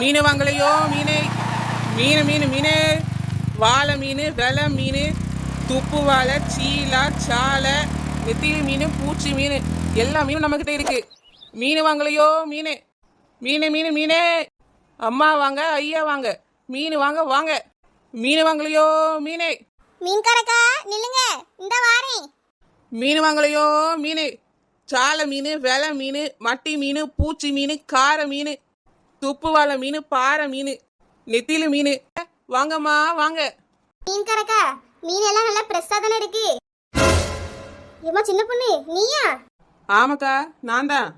மீன் வாங்கலையோ மீனே? மீன் மீன் மீனே, வாழை மீன், வெலை மீன், துப்பு வாழை, சீலா, சாலை, நெத்திலி மீன், பூச்சி மீன், எல்லா மீனும் நம்மக்கிட்ட இருக்கு. மீன் வாங்கலையோ மீனே? மீனே மீன் மீனே, அம்மா வாங்க, ஐயா வாங்க, மீன் வாங்க வாங்க. மீன் வாங்கலையோ மீனே? மீன்காரக்கா நில்லுங்க, இந்த வாரேன். மீன் வாங்கலையோ மீனே? சாலை மீன், வெலை மீன், மட்டி மீன், பூச்சி மீன், கார மீன், துப்பு வாழை மீன், பாறை மீன், நெத்திலி மீன், வாங்கம்மா வாங்க. மீன்காரக்கா மீன் எல்லாம் நல்லா ஃப்ரெஷ்ஷா தானே இருக்கு. ஏமா சின்ன பொண்ணு நீயா? ஆமாக்கா, நான் தான்.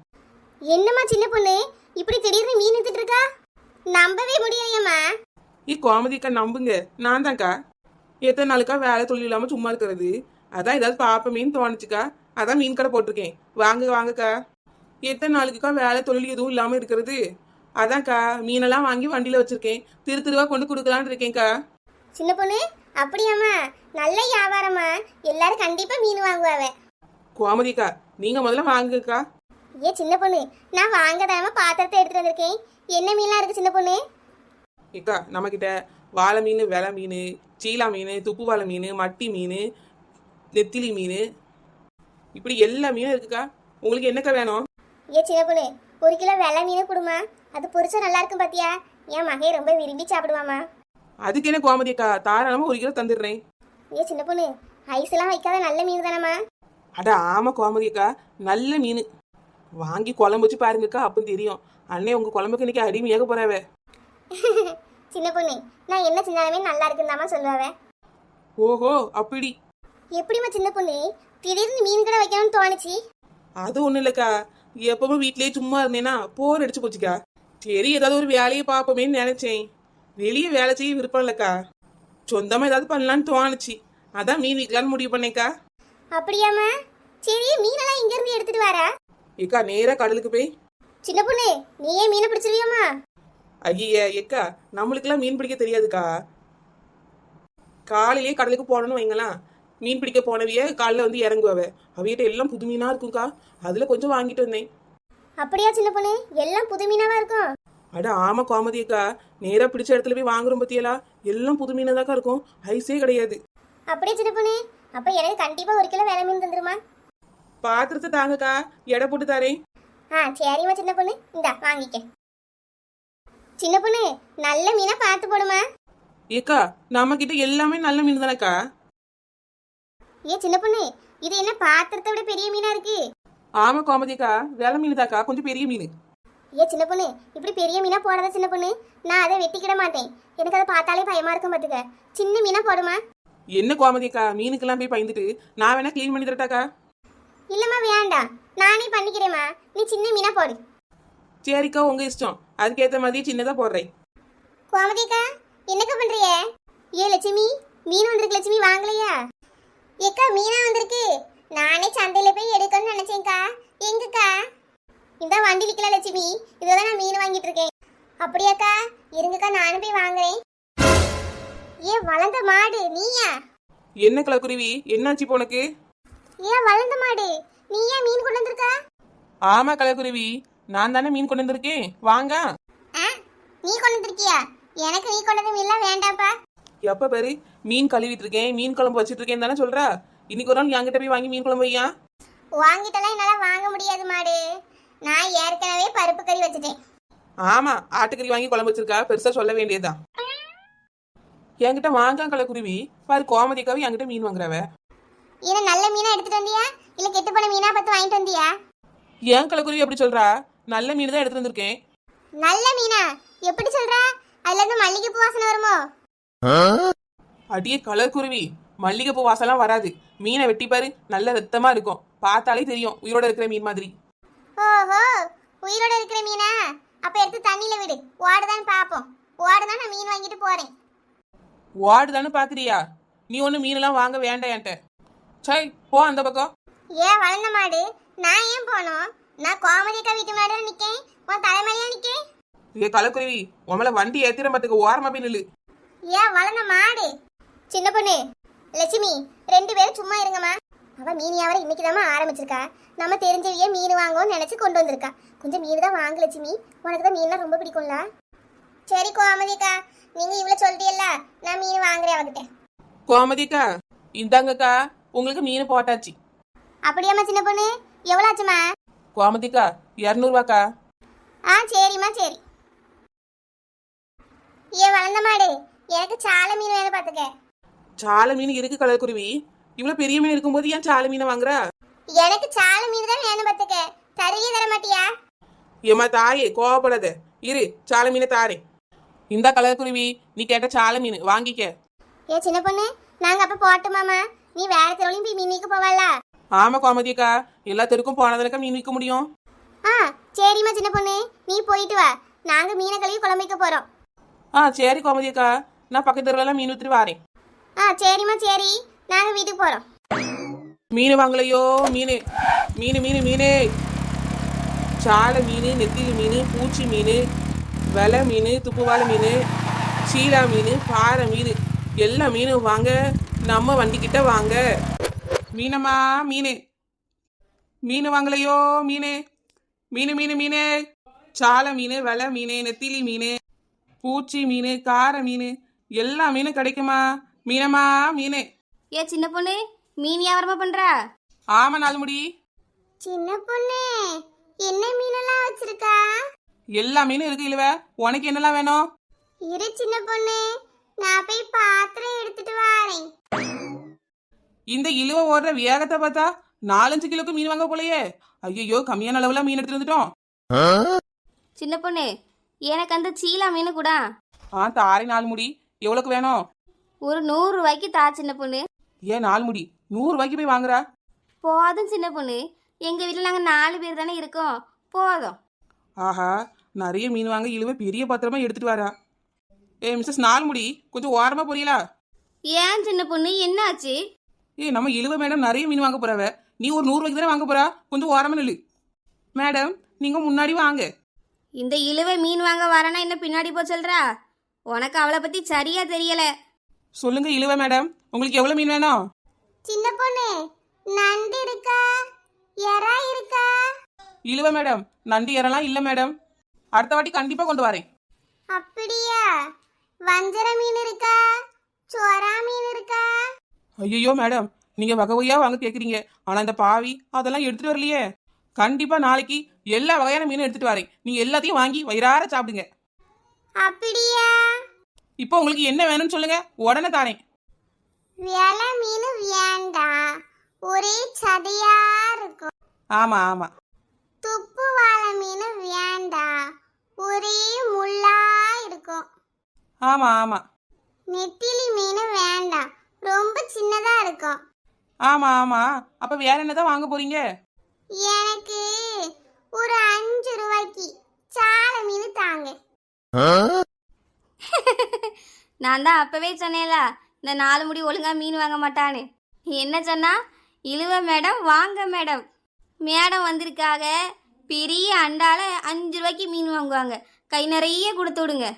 என்னம்மா சின்ன பொண்ணு இப்படி திடீர்னு மீன் வித்துட்டு இருக்கா? நம்பவே முடியலையம்மா. கோமதிக்கா நம்புங்க, நான் தான்க்கா. எத்தனை நாளுக்கா வேலை தொழில் இல்லாமல் சும்மா இருக்கிறது, அதான் ஏதாவது பார்ப்பமேன்னு தோணுச்சுக்கா, அதான் மீன் கடை போட்டிருக்கேன். வாங்க வாங்கக்கா. எத்தனை நாளுக்குக்கா வேலை தொழில் எதுவும் இல்லாமல் இருக்கிறது, அதான்க்கா மீனெல்லாம் வாங்கி வண்டியில் வச்சிருக்கேன், திருவா கொண்டு கொடுக்கலான்னு இருக்கேன்க்கா. சின்ன பொண்ணு அப்படியாம்மா, நல்ல வியாபாரமா, எல்லாரும் கண்டிப்பா மீன் வாங்குவாவே. கோமதிக்கா நீங்க முதல்ல வாங்குக்கா. ஏ சின்ன பொண்ணு, நான் வாங்கதாம பாத்திரத்தை எடுத்துட்டு வந்திருக்கேன். என்ன மீன்லாம் இருக்கு சின்ன பொண்ணு? ஏக்கா நம்மக்கிட்ட வாழை மீன், வெலை மீன், சீலா மீன், துப்பு வாழை மீன், மட்டி மீன், நெத்திலி மீன், இப்படி எல்லா மீனும் இருக்குக்கா. உங்களுக்கு என்னக்கா வேணும்? ஏ சின்ன பொண்ணு, 1 கிலோ வெள்ளை மீன் கொடுமா, அது பொரிச்சா நல்லா இருக்கும் பாத்தியா? என் மகை ரொம்ப விரும்பி சாப்பிடுவாமா. அதுக்கு என்ன கோமதி அக்கா, தாராளமா 1 கிலோ தந்துடுறேன். ஏ சின்ன பொண்ணு, ஐஸ் எல்லாம் வைக்காத நல்ல மீன் தானம்மா? அட ஆமா கோமதி அக்கா, நல்ல மீன். வாங்கி குழம்பு வச்சு பாருங்கக்கா, அப்போ தெரியும். அண்ணே உங்க குழம்புக்கு இன்னைக்கு அடிமையாக போறாவே. சின்ன பொண்ணு, நான் என்ன செஞ்சாலுமே நல்லா இருக்குன்னு சொல்லுவாவே. ஓஹோ அப்படி. எப்படிமா சின்ன பொண்ணு திடீர்னு மீன் கடை வைக்கணும்னு தோணுச்சு? அது ஒண்ணும் இல்லக்கா, எப்பவும் வீட்லயே சும்மா இருந்தேன்னா போர் அடிச்சு போச்சுக்கா. சரி ஏதாவது ஒரு வேலையை பார்ப்போமேன்னு நினைச்சேன். வெளியே வேலை செய்ய விருப்பம் இல்லக்கா, சொந்தமா ஏதாவது பண்ணலான்னு தோணுச்சு, அதான் மீன் விற்கலான்னு முடிவு பண்ணேக்கா. அப்படியாம்மா? சரி மீனெல்லாம் இங்க இருந்து எடுத்துட்டு வாரா? ஏக்கா நேரா கடலுக்கு போய். சின்ன பொண்ணு நீயே மீனை பிடிச்சிருவியாமா? ஐயா ஏக்கா, நம்மளுக்கெல்லாம் மீன் பிடிக்க தெரியாதுக்கா. காலையிலேயே கடலுக்கு போனோன்னு வைங்களாம், மீன் பிடிக்க போனவிய காலைல வந்து இறங்குவவ, அவையிட்ட எல்லாம் புது மீனா இருக்கும்க்கா, அதுல கொஞ்சம் வாங்கிட்டு வந்தேன். அப்படியா சின்ன பொண்ணு, எல்லாம் புது மீனாவா இருக்கும்? அட ஆமா கோமதி அக்கா, நேரா பிடிச்ச இடத்துல போய் வாங்குறோம் பத்தியலா, எல்லாம் புது மீனாதாக்கா இருக்கும், ஐஸே கிடையாது. அப்படியே சின்ன பொண்ணு, அப்ப எனக்கு கண்டிப்பா 1 கிலோ வெள்ளை மீன் தந்துருமா? பாத்திரத்தை தாங்கக்கா, எடை போட்டு தரேன். சரிம்மா சின்ன பொண்ணு, இந்தா வாங்கிக்க. சின்ன பொண்ணு நல்ல மீனா பார்த்து போடுமா. ஏக்கா நம்ம கிட்ட எல்லாமே நல்ல மீன் தானக்கா. ஏ சின்ன பொண்ணு, இது என்ன பாத்திரத்தை விட பெரிய மீனா இருக்கு? ஆமா கோமதி அக்கா, வெலை மீன் தாக்கா, கொஞ்சம் பெரிய மீன். ஏ சின்ன பொண்ணு, இப்படி பெரிய மீனா போடாத சின்ன பொண்ணு, நான் அதை வெட்டிக்கிட மாட்டேன், எனக்கு அதை பார்த்தாலே பயமா இருக்கும் பாத்துக்க. சின்ன மீனா போடுமா. என்ன கோமதி அக்கா, மீனுக்கெல்லாம் போய் பயந்துட்டு நான் வேணா கிளீன் பண்ணி தரட்டாக்கா? இல்லம்மா வேண்டாம், நானே பண்ணிக்கிறேம்மா, நீ சின்ன மீனா போடு. சரிக்கா உங்க இஷ்டம், அதுக்கேற்ற மாதிரி சின்னதா போடுறேன். கோமதிக்கா என்னக்கா பண்றிய? ஏ லட்சுமி, மீன் வந்திருக்கு லட்சுமி, வாங்கலையா? ஏக்கா மீனா வந்திருக்கு, நானே சந்தையில போய் எடுக்கணும்னு நினைச்சேன்க்கா. எங்கக்கா? இந்த வண்டி நிக்கல லட்சுமி, இதோட நான் மீன் வாங்கிட்டு இருக்கேன். அப்படியாக்கா, இருங்கக்கா நானும் போய் வாங்குறேன். ஏன் வளர்ந்த மாடு நீயா? என்ன கலக்குருவி, என்னாச்சு போனக்கு? ஏன் வளர்ந்த மாடு நீயா மீன் கொண்டு வந்திருக்கா? ஆமா கலக்குருவி, நான் தானே மீன் கொண்டு வந்திருக்கேன், வாங்க. நீ கொண்டு வந்திருக்கியா? எனக்கு நீ கொண்டு வந்த மீன்லாம் வேண்டாம்ப்பா. எப்ப பாரு மீன் கழுவிட்டு இருக்கேன், மீன் குழம்பு வச்சிட்டு இருக்கேன் தானே சொல்றா. இன்னைக்கு ஒரு நாள் என்கிட்ட போய் வாங்கி மீன் குழம்பு வையா. வாங்கிட்டெல்லாம் என்னால வாங்க முடியாது மாடு, நான் ஏற்கனவே பருப்பு கறி வச்சுட்டேன். ஆமா ஆட்டுக்கறி வாங்கி குழம்பு வச்சிருக்கா, பெருசா சொல்ல வேண்டியதுதான். என்கிட்ட வாங்க கலக்குருவி, பாரு கோமதிக்காவும் என்கிட்ட மீன் வாங்குறவ. ஏன்னா நல்ல மீனா எடுத்துட்டு வந்தியா இல்ல கெட்டு போன மீனா பார்த்து வாங்கிட்டு வந்தியா? ஏன் கலக்குருவி அப்படி சொல்றா? நல்ல மீன் தான் எடுத்துட்டு வந்திருக்கேன். நல்ல மீனா எப்படி சொல்றா? அதுல இருந்து மல்லிகைப்பூ வாசனை வருமோ? அடியே கலக்குருவி, மல்லிகைப்பூ வாசம்லாம் வராது. மீனை வெட்டி பாரு, நல்ல ரத்தமா இருக்கும், பார்த்தாலே தெரியும் உயிரோட இருக்கிற மீன் மாதிரி. ஓஹோ, உயிரோட இருக்கிற மீனா? அப்ப எடுத்து தண்ணியில விடு, ஓடுதான்னு பாப்போம். ஓடுதான் நான் மீன் வாங்கிட்டு போறேன். ஓடுதானு பாக்குறியா? நீ ஒண்ணு மீனெல்லாம் வாங்க வேண்டாம் என்கிட்ட. சை போ அந்த பக்கம். ஏன் வளர்ந்த மாடு, நான் ஏன் போனோம்? நான் கோமதிக்கா வீட்டு முன்னாடி நிக்கேன், உன் தலைமையில நிக்கேன். ஏ கலக்குருவி, உங்களை வண்டி ஏத்திர பத்துக்கு ஓரமா போய் நில்லு. ஏன் வளர்ந்த மாடு? சின்ன பொண்ணு லட்சுமி, 2 பேரும் சும்மா இருங்கம்மா. அவ மீன் வியாபாரம் இன்னைக்குதாம்மா ஆரம்பிச்சிருக்கா, நம்ம தெரிஞ்சவிய மீன் வாங்குவோம்னு நினைச்சு கொண்டு வந்திருக்கா. கொஞ்சம் மீன் தான் வாங்க லட்சுமி, உனக்கு தான் மீன்லாம் ரொம்ப பிடிக்கும்ல. சரி கோமதிக்கா, நீங்க இவ்வளவு சொல்லிட்டீல்ல, நான் மீன் வாங்குறேன் அவகிட்ட. கோமதிக்கா இந்தாங்கக்கா, உங்களுக்கு மீன் போட்டாச்சு. அப்படியாம்மா சின்ன பொண்ணு, எவ்வளவு ஆச்சுமா? கோமதிக்கா 200 ரூபாக்கா. சரிம்மா சரி. ஏன் வளர்ந்த மாடு, எனக்கு சால மீன் வேணும் பாத்துக்க. சால மீன் இருக்கு கலர்குருவி. இவ்வளவு பெரிய மீன் இருக்கும்போது ஏன் சால மீனை வாங்குற? எனக்கு சால மீன் தான் வேணும் பாத்துக்க. தருவியே தர மாட்டியா? ஏமா தாயே கோவப்படாத, இரு சால மீனை தாரேன். இந்த கலர்குருவி, நீ கேட்ட சால மீன் வாங்கிக்க. ஏ சின்ன பொண்ணு, நாங்க அப்ப போட்டுமாமா, நீ வேற தெருவுலையும் போய் மீன் விற்க போவாள? ஆமா கோமதிக்கா, எல்லா தெருக்கும் போனதுனக்கா மீன் விற்க முடியும். சரிம்மா சின்ன பொண்ணு, நீ போயிட்டு வா, நாங்க மீனை கழுவி குழம்பு வைக்க போறோம். சரி கோமதிக்கா, நான் பக்கத்து தெருவெல்லாம் மீன் வித்துட்டு வாரேன். சரிம்மா சரி, நாங்க வீட்டுக்கு போறோம். மீன் வாங்கலையோ, மீன் மீன் மீன் மீன், சால மீன், நெத்திலி மீன், பூச்சி மீன், வெலை மீன், துப்புவாழை மீன், சீலா மீன், பாறை மீன், எல்லா மீனும் வாங்க, நம்ம வண்டிக்கிட்ட வாங்க. மீனம்மா மீன், மீன் வாங்கலையோ மீன், மீன் மீன் மீன், சால மீன், வெலை மீன், நெத்திலி மீன், பூச்சி மீன், காரை மீன், எல்லா மீனும் கிடைக்குமா? மீனம்மா மீன். ஏ சின்ன பொண்ணு, மீன் வியாபாரமா பண்றா? ஆமா நாலுமுடி. சின்ன பொண்ணு, என்ன மீனெல்லாம் வச்சிருக்கா? எல்லா மீனும் இருக்கு இழுவ, உனக்கு என்னெல்லாம் வேணும்? இரு சின்ன பொண்ணு, நான் போய் பாத்திரம் எடுத்துட்டு வரேன். இந்த இழுவ ஓடுற வேகத்தை பார்த்தா 4-5 கிலோக்கு மீன் வாங்க போலயே. ஐயோ, கம்மியான அளவுல மீன் எடுத்துட்டு வந்துட்டோம். சின்ன பொண்ணு, எனக்கு அந்த சீலா மீன் கூட. தாரை நாலுமுடி, எவ்வளவுக்கு வேணும்? ஒரு 100 ரூபாய்க்கு தா சின்ன பொண்ணு. ஏன் நாலுமுடி 100 ரூபாய்க்கு போய் வாங்குறா? போதும் சின்ன பொண்ணு, எங்க வீட்டுல நாங்க 4 பேர் தானே இருக்கோம், போதும். ஆஹா, நிறைய மீன் வாங்க இழுவ பெரிய பாத்திரமா எடுத்துட்டு வரா. மிஸ்ஸஸ் நாலுமுடி, கொஞ்சம் ஓரமா போறீங்களா? ஏன் சின்ன பொண்ணு, என்னாச்சு? நம்ம இழுவ மேடம் நிறைய மீன் வாங்க போறவ, நீ ஒரு 100 ரூபாய்க்கு தானே வாங்க போறா, கொஞ்சம் ஓரமா நில்லு. மேடம் நீங்க முன்னாடி வாங்க. இந்த இழுவை மீன் வாங்க வரனா என்ன பின்னாடி போ சொல்றா? உனக்கு அவளை பத்தி சரியா தெரியல. சொல்லுங்க இழுவ மேடம், உங்களுக்கு எவ்வளவு மீன் வேணும்? சின்ன பொண்ணு, நண்டு இருக்கா? எறா இருக்கா? இழுவ மேடம், நண்டு இறலாம் இல்ல மேடம், அடுத்த வாட்டி கண்டிப்பா கொண்டு வரேன். அப்படியா? வஞ்சர மீன் இருக்கா? சொரா மீன் இருக்கா? ஐயோ மேடம், நீங்க வகை வகையா வாங்க கேக்குறீங்க, ஆனா இந்த பாவி அதெல்லாம் எடுத்துட்டு வரலையே. கண்டிப்பா நாளைக்கு எல்லா வகையான மீனும் எடுத்துட்டு வரேன், நீங்க எல்லாத்தையும் வாங்கி வயிறார சாப்பிடுங்க. அப்படியா? இப்போ உங்களுக்கு என்ன வேணும்னு சொல்லுங்க, உடனே தாரேன். வேலை மீன் வேண்டாம், ஒரே சதையா இருக்கும். ஆமா ஆமா. துப்பு வாழை மீன் வேண்டாம், ஒரே முள்ளா இருக்கும். ஆமா ஆமா. நெத்திலி மீன் வேண்டாம், ரொம்ப சின்னதா இருக்கும். ஆமா ஆமா. அப்ப வேற என்னதான் வாங்க போறீங்க? எனக்கு ஒரு 5 ரூபாய்க்கு சால மீன் தாங்க. நான் தான் அப்பவே சொன்னேன்ல, இந்த 4 முடி ஒழுங்கா மீன் வாங்க மாட்டான்னு. என்ன சொன்னா? இழுவ மேடம் வாங்க மேடம். மேடம் வந்திருக்காக, பெரிய அண்டால 5 ரூபாய்க்கு மீன் வாங்குவாங்க, கை நிறைய கொடுத்து விடுங்க.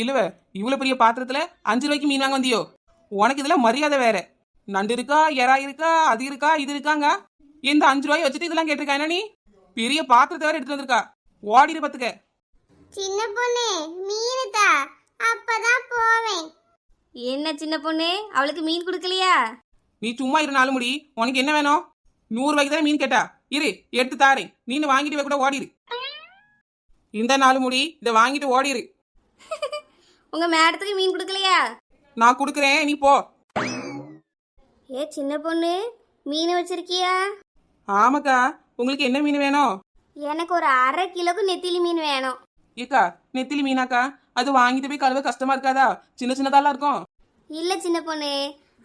இழுவ, இவ்வளவு பெரிய பாத்திரத்துல 5 ரூபாய்க்கு மீன் வாங்க வந்தியோ? உனக்கு இதுல மரியாதை வேற. நண்டு இருக்கா, எறா இருக்கா, அது இருக்கா, இது இருக்காங்க, இந்த 5 ரூபாய் வச்சுட்டு இதெல்லாம் கேட்டிருக்கா? என்ன நீ பெரிய பாத்திரத்தை வேற எடுத்து வந்திருக்கா, ஓடிடு பத்துக்க. சின்ன பொண்ணு, மீன் தா, அப்பதான் போவேன். என்ன சின்ன பொண்ணு, அவளுக்கு மீன் கொடுக்கலையா? நீ சும்மா இரு நாலுமுடி, உனக்கு என்ன வேணும்? 100 ரூபாய்க்கு தான் மீன் கேட்டா, இரு எடுத்து தாரேன், நீ வாங்கிட்டு கூட ஓடிடு. இந்த நாலுமுடி, இதை வாங்கிட்டு ஓடிடு. உங்க மேடத்துக்கு மீன் கொடுக்கலையா? நான் கொடுக்குறேன், நீ போ. ஏ சின்ன பொண்ணு, மீன் வச்சிருக்கியா? ஆமாக்கா, உங்களுக்கு என்ன மீன் வேணும்? எனக்கு ஒரு 1/2 கிலோக்கு நெத்திலி மீன் வேணும். ஏக்கா, நெத்திலி மீனாக்கா? அது வாங்கிட்டு போய் கழுவ கஷ்டமா இருக்காதா? சின்ன சின்னதாலாம் இருக்கும். இல்ல சின்ன பொண்ணு,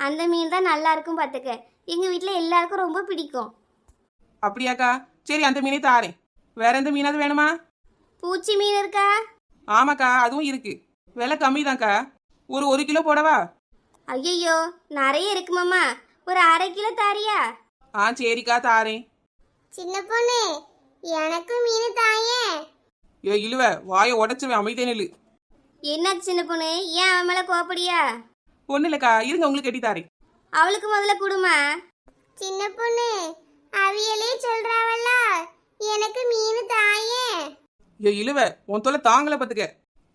அந்த மீன் தான் நல்லா இருக்கும் பாத்துக்க, எங்க வீட்டுல எல்லாருக்கும் ரொம்ப பிடிக்கும். அப்படியாக்கா? சரி, அந்த மீனே தாரேன். வேற எந்த மீனாவது வேணுமா? பூச்சி மீன் இருக்கா? ஆமாக்கா, அதுவும் இருக்கு. விலை கம்மி தான்க்கா, ஒரு 1 கிலோ போடவா? ஐயோ, நிறைய இருக்குமாம்மா, ஒரு 1/2 கிலோ தாரியா? சரிக்கா தாரேன். சின்ன பொண்ணு, எனக்கு மீன் தாயே. இழுவ, வாயை உடச்சுவேன், அமைதியே நில்லு. என்னாச்சு சின்ன பொண்ணு, ஏன் அவன் மேல கோபப்படியா? ஒண்ணு இல்லக்கா, இருங்க உங்களுக்கு கட்டி தாரேன். அவளுக்கு முதல்ல கொடுமா. சின்ன பொண்ணு, அவியலே சொல்றாவல்ல, எனக்கு மீன் தாயே. ஏ இழுவ உன் தொலை தாங்கல பாத்துக்க.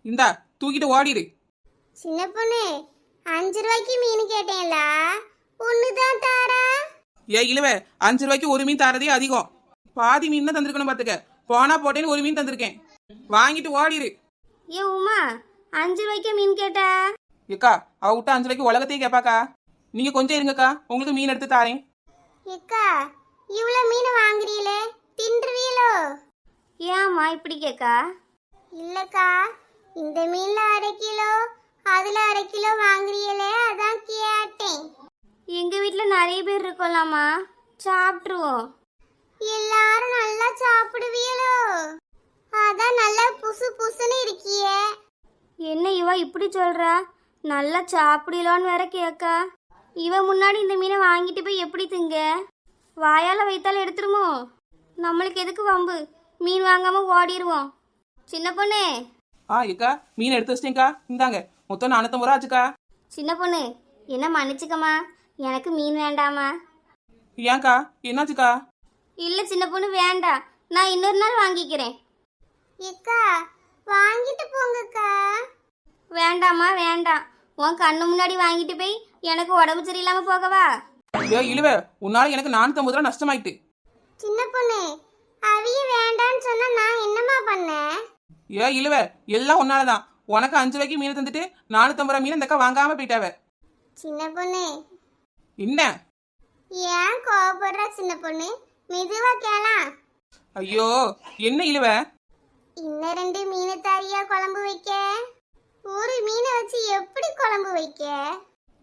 இந்தா தூக்கிட்டு ஓடிடு. சின்ன பொண்ணு 5 ரூபாய்க்கு மீன் கேட்டேன்ல, ஒண்ணுதான் தாரா. ஏ இழுவ 5 ரூபாய்க்கு ஒரு மீன் தரதே அதிகம். பாதி மீன் தான் தந்திருக்கணும் பாத்துக்க. போனா போட்டேன்னு ஒரு மீன் தந்திருக்கேன். வாங்கிட்டு ஓடிடு. ஏ உமா 5 ரூபாய்க்கு மீன் கேட்டா? ஏக்கா அவ விட்டா 5 ரூபாய்க்கு உலகத்தையே கேப்பாக்கா. நீங்க கொஞ்சம் இருங்கக்கா, உங்களுக்கு மீன் எடுத்து தாரேன். ஏக்கா இவ்வளவு மீன் வாங்குறீங்களே, தின்றுவீங்களோ? ஏம்மா இப்படி கேக்கா? இல்லக்கா, இந்த மீன்ல 1/2 கிலோ அதுல 1/2 கிலோ வாங்குறீங்களே, அதான் கேட்டேன். எங்க வீட்ல நிறைய பேர் இருக்கோம்லாமா, சாப்பிட்டுருவோம். எல்லாரும் நல்லா சாப்பிடுவீங்களோ? அதான் நல்லா புசு புசுன்னு இருக்கியே. என்ன இவ இப்படி சொல்றா? நல்லா சாப்பிடலான்னு வேற கேக்கா. இவ முன்னாடி இந்த மீனை வாங்கிட்டு போய் எப்படி திங்க? வாயால வைத்தாலும் எடுத்துருமோ? நம்மளுக்கு எதுக்கு வம்பு? மீன் வாங்காம ஓடிடுவோம். சின்ன பொண்ணு, ஏக்கா மீன் எடுத்து வச்சிட்டேங்க்கா. இந்தாங்க மொத்தம் 450 ரூபா ஆச்சுக்கா. சின்ன பொண்ணு என்ன மன்னிச்சுக்கம்மா, எனக்கு மீன் வேண்டாமா? ஏன்க்கா என்னாச்சுக்கா? இல்ல சின்ன பொண்ணு வேண்டாம், நான் இன்னொரு நாள் வாங்கிக்கிறேன். ஏக்கா வாங்கிட்டு போங்கக்கா. வேண்டாமா வேண்டாம், உன் கண்ணு முன்னாடி வாங்கிட்டு போய் எனக்கு உடம்பு சரியில்லாம போகவா? ஏ இழுவ உன்னால எனக்கு 450 ரூபா நஷ்டமாயிட்டு. சின்ன பொண்ணு அவிய வேண்டான்னு சொன்னா நான் என்னம்மா பண்ணேன்? ஏ இழுவ எல்லாம் உன்னாலதான். உனக்கு 5 ரூபாய்க்கு மீன் தந்துட்டு 450 ரூபா மீன் இந்த அக்கா வாங்காம போயிட்டாவ. சின்ன பொண்ணு என்ன? ஏன் கோவப்படுற சின்ன பொண்ணு? மெதுவா கேளாம். ஐயோ என்ன இழுவ? இன்னும் 2 மீன் தாரியா குழம்பு வைக்க? ஒரு மீனை வச்சு எப்படி குழம்பு வைக்க?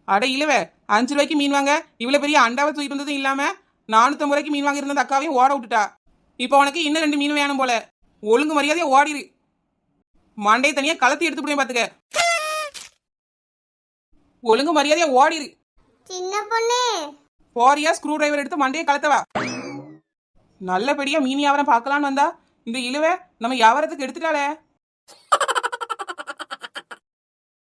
அட இழுவ 5 ரூபாய்க்கு மீன் வாங்க இவ்வளவு பெரிய அண்டாவை தூக்கிட்டு வந்ததும் இல்லாம 450 ரூபாய்க்கு மீன் வாங்கி இருந்த அக்காவையும் ஓட விட்டுட்டா. இப்ப உனக்கு இன்னும் 2 மீன் வேணும் போல. ஒழுங்கு மரியாதையா ஓடிடு. மண்டையை தனியா கலத்தி எடுத்து போய் பாத்துக்க. ஒழுங்கு மரியாதையா ஓடிடு. சின்ன பொண்ணு போறியா ஸ்க்ரூ டிரைவர் எடுத்து மண்டையை கலத்தவா? நல்லபடியா மீன் வியாபாரம் பார்க்கலான்னு வந்தா இந்த இழுவ நம்ம வியாபாரத்துக்கு எடுத்துட்டாளே.